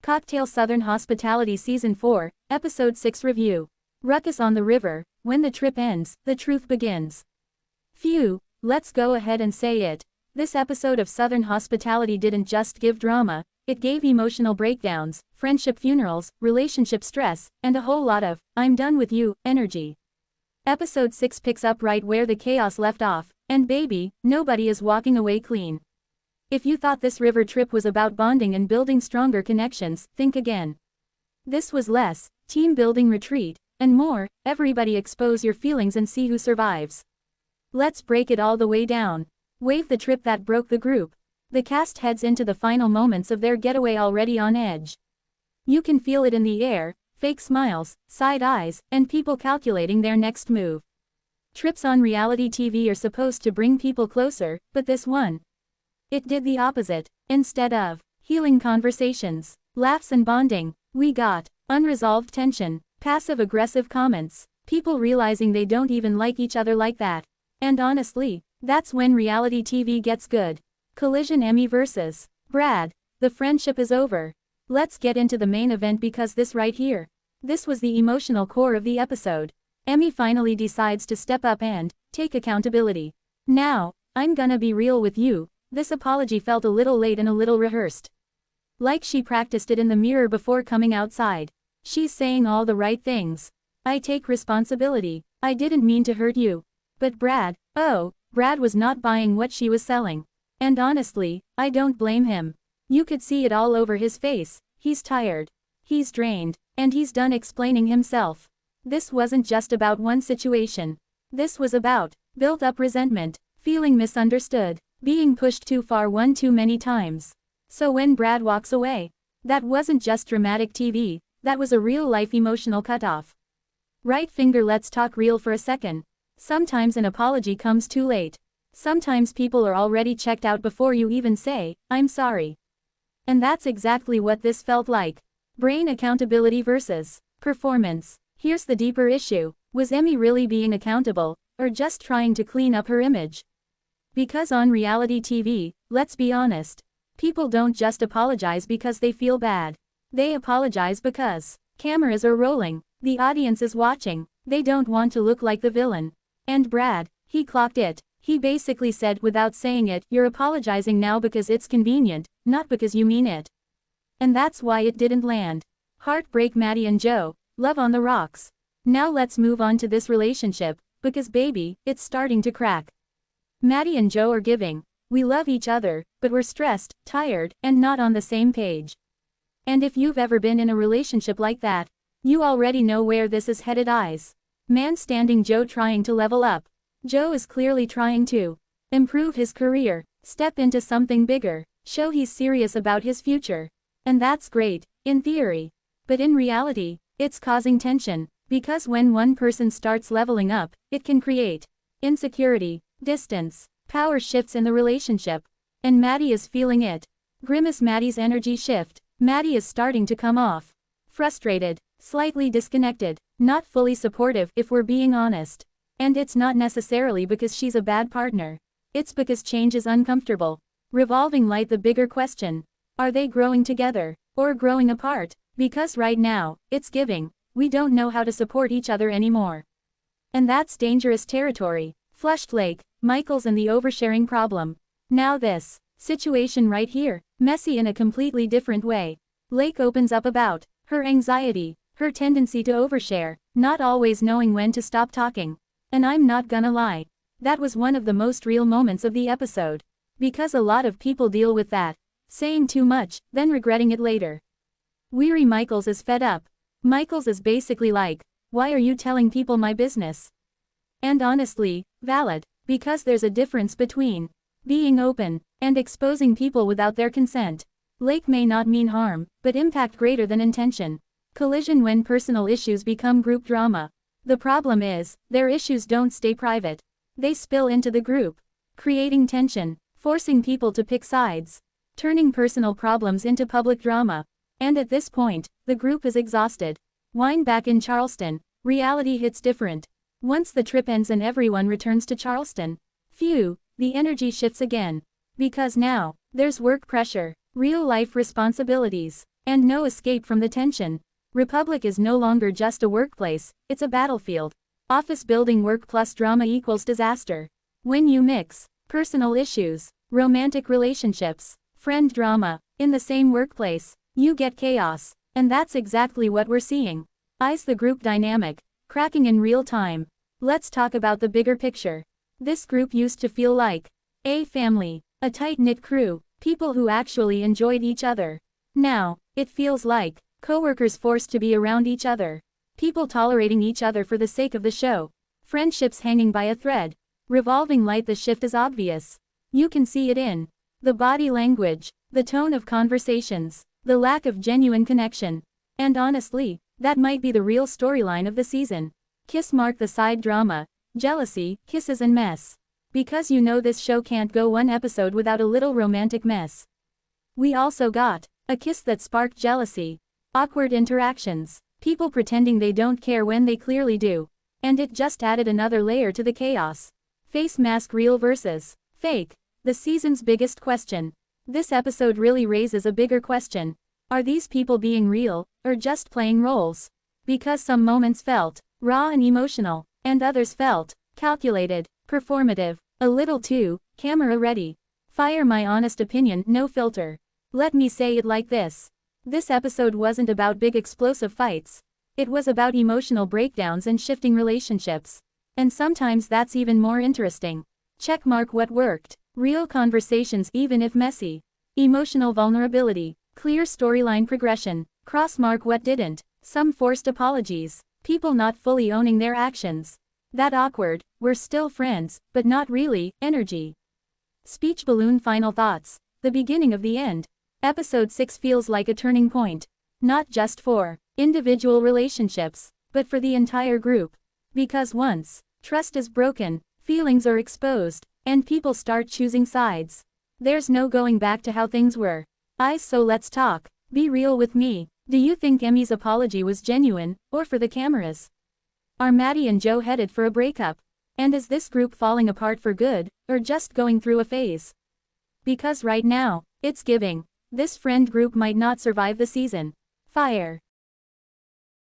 Cocktail Southern Hospitality Season 4, Episode 6 Review. Ruckus on the river. When the trip ends, the truth begins. Phew, let's go ahead and say it. This episode of Southern Hospitality didn't just give drama, it gave emotional breakdowns, friendship funerals, relationship stress, and a whole lot of, I'm done with you, energy. Episode 6 picks up right where the chaos left off, and baby, nobody is walking away clean. If you thought this river trip was about bonding and building stronger connections, think again. This was less, team building retreat, and more, everybody expose your feelings and see who survives. Let's break it all the way down. Wave the trip that broke the group. The cast heads into the final moments of their getaway already on edge. You can feel it in the air, fake smiles, side eyes, and people calculating their next move. Trips on reality TV are supposed to bring people closer, but this one, it did the opposite. Instead of healing conversations, laughs and bonding, we got unresolved tension, passive-aggressive comments, people realizing they don't even like each other like that. And honestly, that's when reality TV gets good. Collision Emmy vs. Brad. The friendship is over. Let's get into the main event because this right here. This was the emotional core of the episode. Emmy finally decides to step up and take accountability. Now, I'm gonna be real with you. This apology felt a little late and a little rehearsed. Like she practiced it in the mirror before coming outside. She's saying all the right things. I take responsibility. I didn't mean to hurt you. But Brad, Brad was not buying what she was selling. And honestly, I don't blame him. You could see it all over his face. He's tired. He's drained. And he's done explaining himself. This wasn't just about one situation. This was about built-up resentment, feeling misunderstood, being pushed too far one too many times. So when Brad walks away, that wasn't just dramatic TV, that was a real-life emotional cutoff. Right finger, let's talk real for a second. Sometimes an apology comes too late. Sometimes people are already checked out before you even say, I'm sorry. And that's exactly what this felt like. Brain accountability versus performance. Here's the deeper issue. Was Emmy really being accountable, or just trying to clean up her image? Because on reality TV, let's be honest, people don't just apologize because they feel bad. They apologize because cameras are rolling, the audience is watching, they don't want to look like the villain. And Brad, he clocked it. He basically said without saying it, you're apologizing now because it's convenient, not because you mean it. And that's why it didn't land. Heartbreak. Maddie and Joe, love on the rocks. Now let's move on to this relationship, because baby, it's starting to crack. Maddie and Joe are giving. We love each other, but we're stressed, tired, and not on the same page. And if you've ever been in a relationship like that, you already know where this is headed. Man standing. Joe trying to level up. Joe is clearly trying to improve his career, step into something bigger, show he's serious about his future. And that's great, in theory. But in reality, it's causing tension, because when one person starts leveling up, it can create insecurity, distance, power shifts in the relationship. And Maddie is feeling it. Grimace. Maddie's energy shift. Maddie is starting to come off frustrated, slightly disconnected, not fully supportive if we're being honest. And it's not necessarily because she's a bad partner. It's because change is uncomfortable. Revolving light. The bigger question. Are they growing together, or growing apart? Because right now, it's giving. We don't know how to support each other anymore. And that's dangerous territory. Flushed Lake, Michaels and the oversharing problem. Now this situation right here, messy in a completely different way. Lake opens up about her anxiety, her tendency to overshare, not always knowing when to stop talking. And I'm not gonna lie, that was one of the most real moments of the episode. Because a lot of people deal with that, saying too much, then regretting it later. Weary. Michaels is fed up. Michaels is basically like, why are you telling people my business? And honestly, valid, because there's a difference between being open and exposing people without their consent. Lake may not mean harm, but impact greater than intention. Collision. When personal issues become group drama. The problem is, their issues don't stay private. They spill into the group, creating tension, forcing people to pick sides, turning personal problems into public drama. And at this point, the group is exhausted. Wind. Back in Charleston, reality hits different. Once the trip ends and everyone returns to Charleston, phew, the energy shifts again. Because now, there's work pressure, real-life responsibilities, And no escape from the tension. Republic is no longer just a workplace, it's a battlefield. Office building work plus drama equals disaster. When you mix personal issues, romantic relationships, friend drama, in the same workplace, you get chaos. And that's exactly what we're seeing. Eyes the group dynamic, cracking in real time. Let's talk about the bigger picture. This group used to feel like a family, a tight-knit crew, people who actually enjoyed each other. Now, it feels like coworkers forced to be around each other. People tolerating each other for the sake of the show. Friendships hanging by a thread. Revolving light. The shift is obvious. You can see it in the body language, the tone of conversations, the lack of genuine connection. And honestly, that might be the real storyline of the season. Kiss mark the side drama, jealousy, kisses and mess. Because you know this show can't go one episode without a little romantic mess. We also got a kiss that sparked jealousy. Awkward interactions. People pretending they don't care when they clearly do. And it just added another layer to the chaos. Face mask. Real versus fake. The season's biggest question. This episode really raises a bigger question. Are these people being real, or just playing roles? Because some moments felt raw and emotional, and others felt calculated, performative, a little too camera ready. Fire. My honest opinion, no filter. Let me say it like this. This episode wasn't about big explosive fights. It was about emotional breakdowns and shifting relationships. And sometimes that's even more interesting. Checkmark. What worked? Real conversations even if messy. Emotional vulnerability. Clear storyline progression. Crossmark. What didn't? Some forced apologies. People not fully owning their actions. That awkward, we're still friends, but not really, energy. Speech balloon. Final thoughts. The beginning of the end. Episode 6 feels like a turning point. Not just for individual relationships, but for the entire group. Because once trust is broken, feelings are exposed, and people start choosing sides, there's no going back to how things were. So let's talk. Be real with me. Do you think Emmy's apology was genuine, or for the cameras? Are Maddie and Joe headed for a breakup? And is this group falling apart for good, or just going through a phase? Because right now, it's giving. This friend group might not survive the season. Fire.